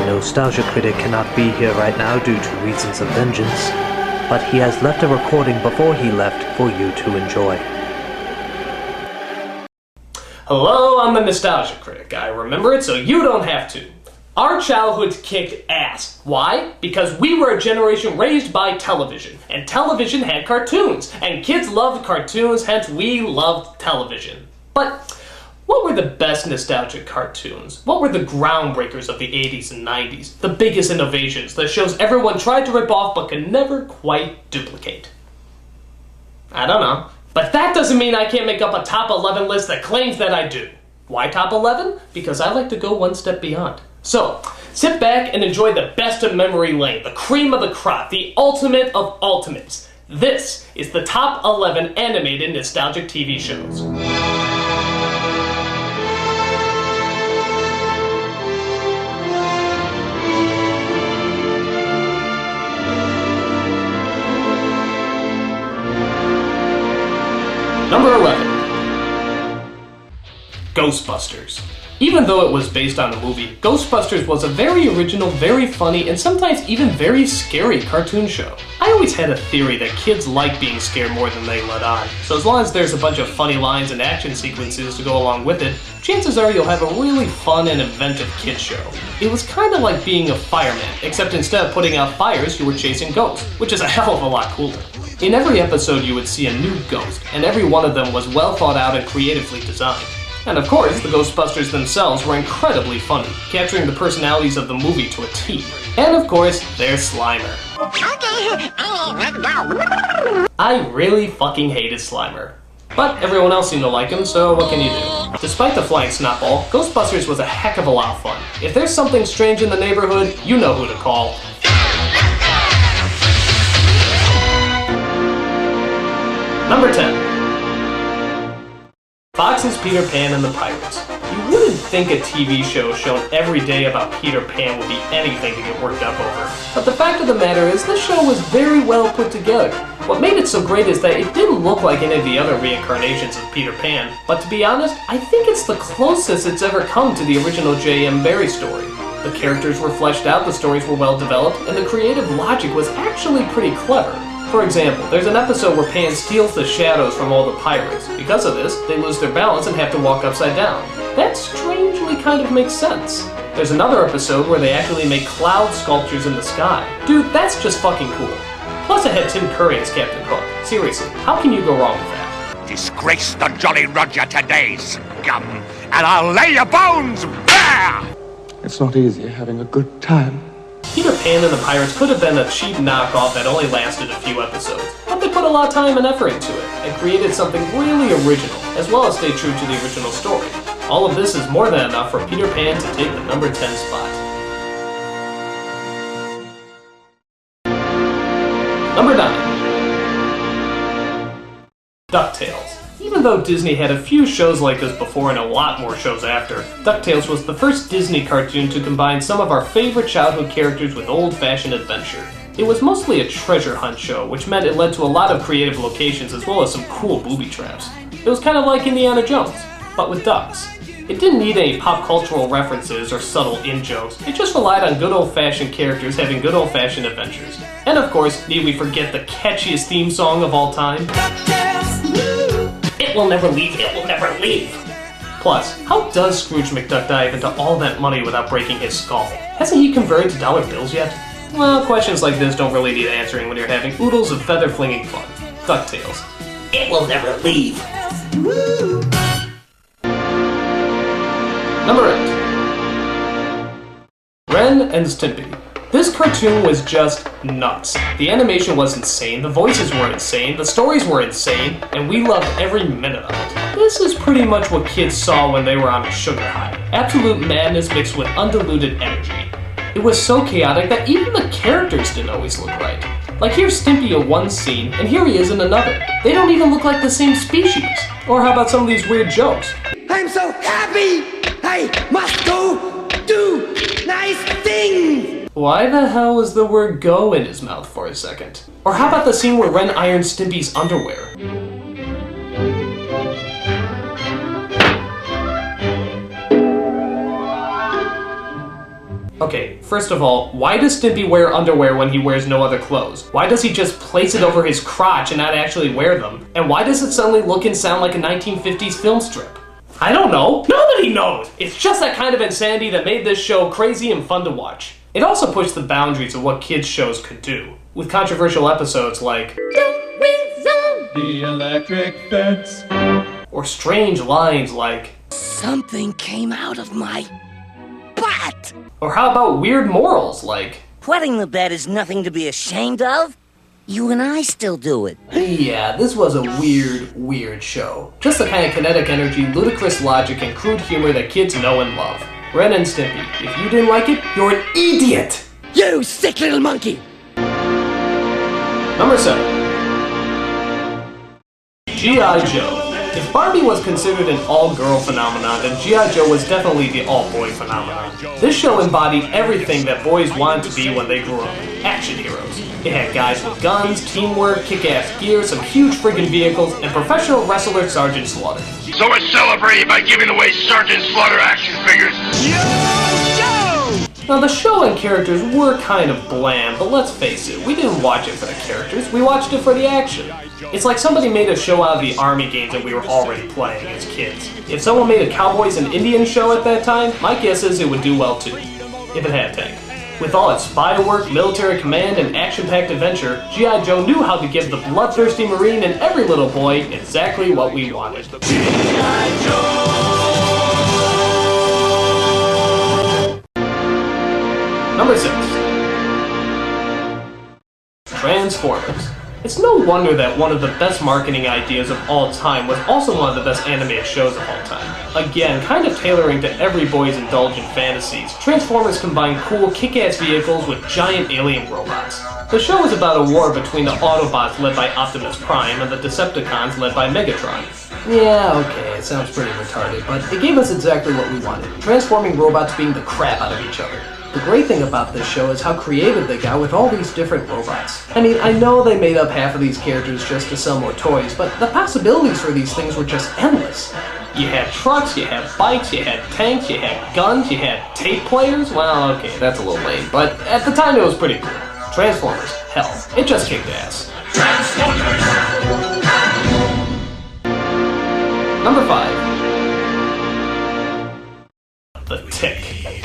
Nostalgia Critic cannot be here right now due to reasons of vengeance, but he has left a recording before he left for you to enjoy. Hello, I'm the Nostalgia Critic. I remember it so you don't have to. Our childhoods kicked ass. Why? Because we were a generation raised by television, and television had cartoons, and kids loved cartoons, hence we loved television. But what were the best nostalgic cartoons? What were the groundbreakers of the 80s and 90s? The biggest innovations, the shows everyone tried to rip off but could never quite duplicate? I don't know. But that doesn't mean I can't make up a top 11 list that claims that I do. Why top 11? Because I like to go one step beyond. So, sit back and enjoy the best of memory lane, the cream of the crop, the ultimate of ultimates. This is the top 11 animated nostalgic TV shows. Number 11. Ghostbusters. Even though it was based on a movie, Ghostbusters was a very original, very funny, and sometimes even very scary cartoon show. I always had a theory that kids like being scared more than they let on, so as long as there's a bunch of funny lines and action sequences to go along with it, chances are you'll have a really fun and inventive kids show. It was kind of like being a fireman, except instead of putting out fires, you were chasing ghosts, which is a hell of a lot cooler. In every episode you would see a new ghost, and every one of them was well thought out and creatively designed. And of course, the Ghostbusters themselves were incredibly funny, capturing the personalities of the movie to a T. And of course, there's Slimer. I really fucking hated Slimer. But everyone else seemed to like him, so what can you do? Despite the flying snotball, Ghostbusters was a heck of a lot of fun. If there's something strange in the neighborhood, you know who to call. Number 10. Fox's Peter Pan and the Pirates. You wouldn't think a TV show shown every day about Peter Pan would be anything to get worked up over. But the fact of the matter is, this show was very well put together. What made it so great is that it didn't look like any of the other reincarnations of Peter Pan, but to be honest, I think it's the closest it's ever come to the original J.M. Barrie story. The characters were fleshed out, the stories were well developed, and the creative logic was actually pretty clever. For example, there's an episode where Pan steals the shadows from all the pirates. Because of this, they lose their balance and have to walk upside down. That strangely kind of makes sense. There's another episode where they actually make cloud sculptures in the sky. Dude, that's just fucking cool. Plus it had Tim Curry as Captain Hook. Seriously, how can you go wrong with that? Disgrace the Jolly Roger today, scum, and I'll lay your bones bare! It's not easy having a good time. Peter Pan and the Pirates could have been a cheap knockoff that only lasted a few episodes, but they put a lot of time and effort into it, and created something really original, as well as stay true to the original story. All of this is more than enough for Peter Pan to take the number 10 spot. Number 9. DuckTales. Even though Disney had a few shows like this before and a lot more shows after, DuckTales was the first Disney cartoon to combine some of our favorite childhood characters with old-fashioned adventure. It was mostly a treasure hunt show, which meant it led to a lot of creative locations as well as some cool booby traps. It was kind of like Indiana Jones, but with ducks. It didn't need any pop cultural references or subtle in-jokes, it just relied on good old-fashioned characters having good old-fashioned adventures. And of course, need we forget the catchiest theme song of all time? It will never leave, it will never leave! Plus, how does Scrooge McDuck dive into all that money without breaking his skull? Hasn't he converted to dollar bills yet? Well, questions like this don't really need answering when you're having oodles of feather-flinging fun. DuckTales. It will never leave! Number 8. Ren and Stimpy. This cartoon was just nuts. The animation was insane, the voices were insane, the stories were insane, and we loved every minute of it. This is pretty much what kids saw when they were on a sugar high. Absolute madness mixed with undiluted energy. It was so chaotic that even the characters didn't always look right. Like here's Stimpy in one scene, and here he is in another. They don't even look like the same species. Or how about some of these weird jokes? I'm so happy! I must go do nice things! Why the hell was the word go in his mouth for a second? Or how about the scene where Ren irons Stimpy's underwear? Okay, first of all, why does Stimpy wear underwear when he wears no other clothes? Why does he just place it over his crotch and not actually wear them? And why does it suddenly look and sound like a 1950s film strip? I don't know. Nobody knows! It's just that kind of insanity that made this show crazy and fun to watch. It also pushed the boundaries of what kids' shows could do, with controversial episodes like The electric fence, or strange lines like Something came out of my butt! or how about weird morals like Wetting the bed is nothing to be ashamed of. You and I still do it. yeah, this was a weird show. Just the kind of kinetic energy, ludicrous logic, and crude humor that kids know and love. Ren and Stimpy. If you didn't like it, you're an idiot! You sick little monkey! Number 7. G.I. Joe. If Barbie was considered an all-girl phenomenon, then G.I. Joe was definitely the all-boy phenomenon. This show embodied everything that boys wanted to be when they grew up. Action heroes. It had guys with guns, teamwork, kick-ass gear, some huge friggin' vehicles, and professional wrestler Sergeant Slaughter. So we're celebrating by giving away Sergeant Slaughter action figures. Now the show and characters were kind of bland, but let's face it, we didn't watch it for the characters, we watched it for the action. It's like somebody made a show out of the Army games that we were already playing as kids. If someone made a Cowboys and Indians show at that time, my guess is it would do well too, if it had tank. With all its spy work, military command, and action-packed adventure, G.I. Joe knew how to give the bloodthirsty Marine and every little boy exactly what we wanted. Number 6. Transformers. It's no wonder that one of the best marketing ideas of all time was also one of the best animated shows of all time. Again, kind of tailoring to every boy's indulgent fantasies, Transformers combined cool, kick-ass vehicles with giant alien robots. The show is about a war between the Autobots led by Optimus Prime and the Decepticons led by Megatron. Yeah, okay, it sounds pretty retarded, but it gave us exactly what we wanted, transforming robots beating the crap out of each other. The great thing about this show is how creative they got with all these different robots. I mean, I know they made up half of these characters just to sell more toys, but the possibilities for these things were just endless. You had trucks, you had bikes, you had tanks, you had guns, you had tape players. Well, okay, that's a little lame, but at the time it was pretty cool. Transformers, hell, it just kicked ass. Number 5. The Tick.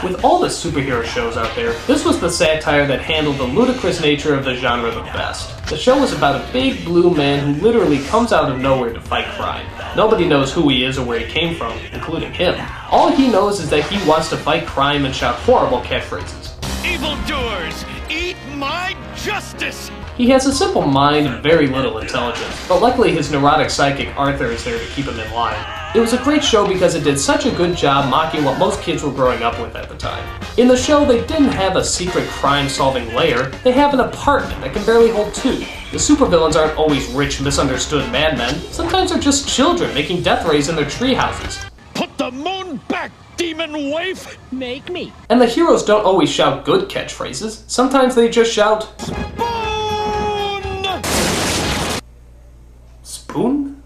With all the superhero shows out there, this was the satire that handled the ludicrous nature of the genre the best. The show is about a big blue man who literally comes out of nowhere to fight crime. Nobody knows who he is or where he came from, including him. All he knows is that he wants to fight crime and shout horrible catchphrases. Evildoers, eat my justice! He has a simple mind and very little intelligence, but luckily his neurotic psychic Arthur is there to keep him in line. It was a great show because it did such a good job mocking what most kids were growing up with at the time. In the show, they didn't have a secret crime-solving lair, they have an apartment that can barely hold 2. The supervillains aren't always rich, misunderstood madmen, sometimes they're just children making death rays in their tree houses. Put the moon back, demon waif! Make me. And the heroes don't always shout good catchphrases, sometimes they just shout Spoon?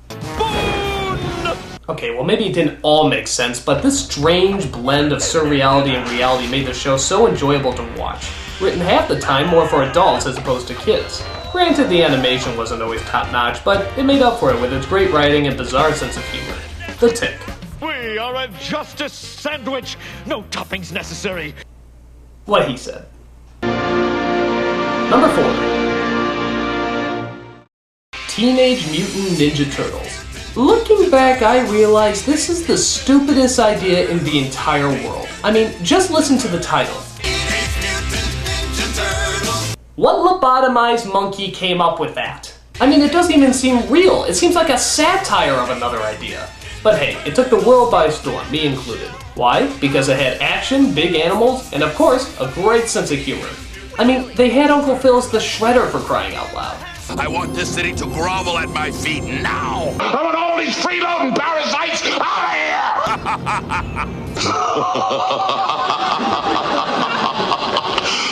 Okay, well maybe it didn't all make sense, but this strange blend of surreality and reality made the show so enjoyable to watch. Written half the time more for adults as opposed to kids. Granted, the animation wasn't always top-notch, but it made up for it with its great writing and bizarre sense of humor. The Tick. We are a justice sandwich! No toppings necessary! What he said. Number 4. Teenage Mutant Ninja Turtles. Looking back, I realize this is the stupidest idea in the entire world. I mean, just listen to the title. What lobotomized monkey came up with that? I mean, it doesn't even seem real. It seems like a satire of another idea. But hey, it took the world by storm, me included. Why? Because it had action, big animals, and of course, a great sense of humor. I mean, they had Uncle Phil's the Shredder for crying out loud. I want this city to grovel at my feet now! I want all these freeloading parasites out of here!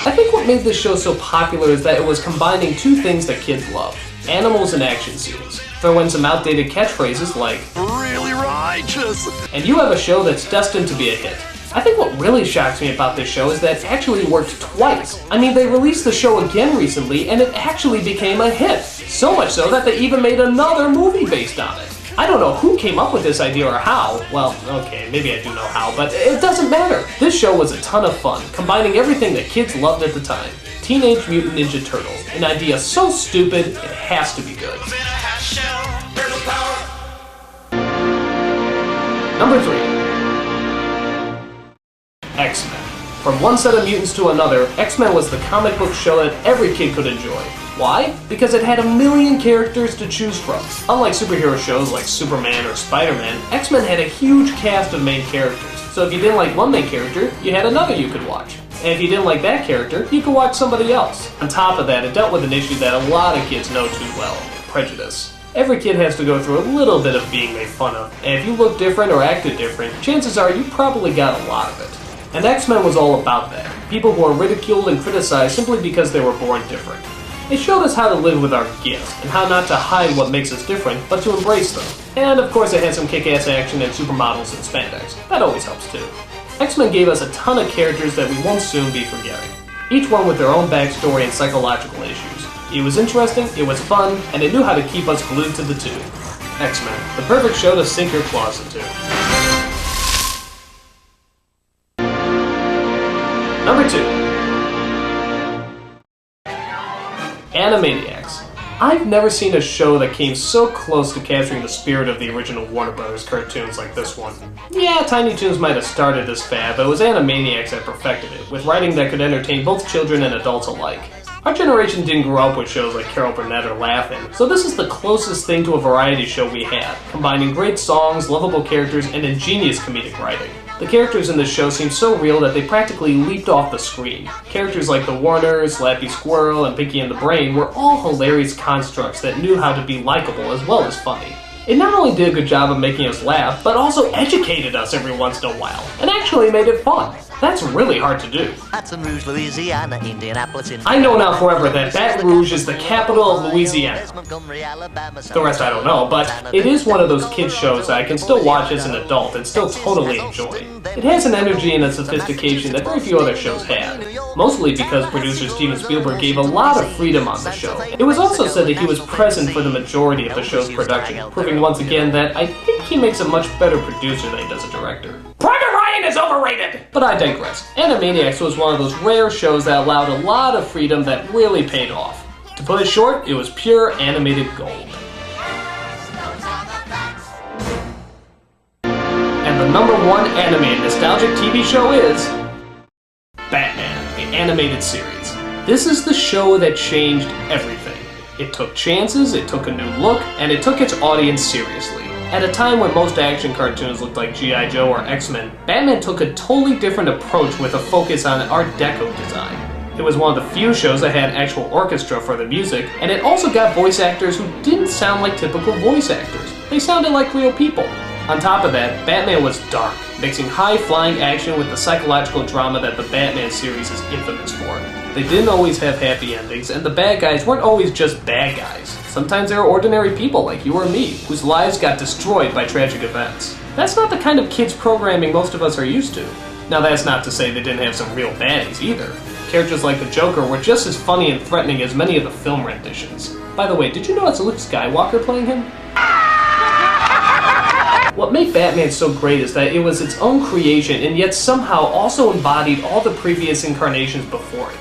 I think what made this show so popular is that it was combining two things that kids love. Animals and action scenes. Throw in some outdated catchphrases like, Really righteous! and you have a show that's destined to be a hit. I think what really shocks me about this show is that it actually worked twice. I mean, they released the show again recently, and it actually became a hit. So much so that they even made another movie based on it. I don't know who came up with this idea or how. Well, okay, maybe I do know how, but it doesn't matter. This show was a ton of fun, combining everything that kids loved at the time. Teenage Mutant Ninja Turtles, an idea so stupid, it has to be good. Number 3. X-Men. From one set of mutants to another, X-Men was the comic book show that every kid could enjoy. Why? Because it had a million characters to choose from. Unlike superhero shows like Superman or Spider-Man, X-Men had a huge cast of main characters. So if you didn't like one main character, you had another you could watch. And if you didn't like that character, you could watch somebody else. On top of that, it dealt with an issue that a lot of kids know too well: prejudice. Every kid has to go through a little bit of being made fun of, and if you look different or acted different, chances are you probably got a lot of it. And X-Men was all about that. People who are ridiculed and criticized simply because they were born different. It showed us how to live with our gifts, and how not to hide what makes us different, but to embrace them. And of course it had some kick-ass action and supermodels and spandex. That always helps too. X-Men gave us a ton of characters that we won't soon be forgetting. Each one with their own backstory and psychological issues. It was interesting, it was fun, and it knew how to keep us glued to the tube. X-Men, the perfect show to sink your claws into. Number 2. Animaniacs. I've never seen a show that came so close to capturing the spirit of the original Warner Brothers cartoons like this one. Yeah, Tiny Toons might have started this fad, but it was Animaniacs that perfected it, with writing that could entertain both children and adults alike. Our generation didn't grow up with shows like Carol Burnett or Laugh-In, so this is the closest thing to a variety show we had, combining great songs, lovable characters, and ingenious comedic writing. The characters in this show seemed so real that they practically leaped off the screen. Characters like the Warners, Slappy Squirrel, and Pinky and the Brain were all hilarious constructs that knew how to be likable as well as funny. It not only did a good job of making us laugh, but also educated us every once in a while, and actually made it fun. That's really hard to do. Baton Rouge, Louisiana, Indianapolis, I know now forever that Baton Rouge is the capital of Louisiana. The rest I don't know, but it is one of those kids shows that I can still watch as an adult and still totally enjoy. It has an energy and a sophistication that very few other shows had, mostly because producer Steven Spielberg gave a lot of freedom on the show. It was also said that he was present for the majority of the show's production, proving once again that I think he makes a much better producer than he does a director. Private Ryan is overrated! But I digress. Animaniacs was one of those rare shows that allowed a lot of freedom that really paid off. To put it short, it was pure animated gold. And the number 1 animated nostalgic TV show is Batman, the animated series. This is the show that changed everything. It took chances, it took a new look, and it took its audience seriously. At a time when most action cartoons looked like G.I. Joe or X-Men, Batman took a totally different approach with a focus on Art Deco design. It was one of the few shows that had actual orchestra for the music, and it also got voice actors who didn't sound like typical voice actors. They sounded like real people. On top of that, Batman was dark, mixing high-flying action with the psychological drama that the Batman series is infamous for. They didn't always have happy endings, and the bad guys weren't always just bad guys. Sometimes they were ordinary people like you or me, whose lives got destroyed by tragic events. That's not the kind of kids programming most of us are used to. Now that's not to say they didn't have some real baddies either. Characters like the Joker were just as funny and threatening as many of the film renditions. By the way, did you know it's Luke Skywalker playing him? What made Batman so great is that it was its own creation and yet somehow also embodied all the previous incarnations before it.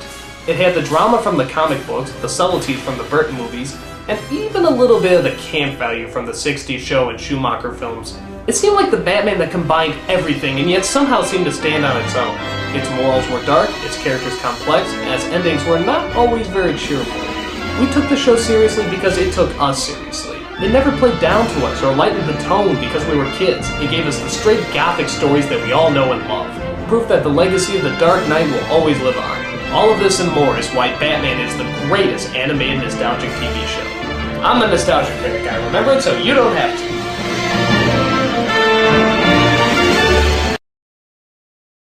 It had the drama from the comic books, the subtleties from the Burton movies, and even a little bit of the camp value from the 60s show and Schumacher films. It seemed like the Batman that combined everything and yet somehow seemed to stand on its own. Its morals were dark, its characters complex, and its endings were not always very cheerful. We took the show seriously because it took us seriously. It never played down to us or lightened the tone because we were kids. It gave us the straight gothic stories that we all know and love. Proof that the legacy of the Dark Knight will always live on. All of this and more is why Batman is the greatest animated nostalgic TV show. I'm the Nostalgia Critic, I remember it, so you don't have to.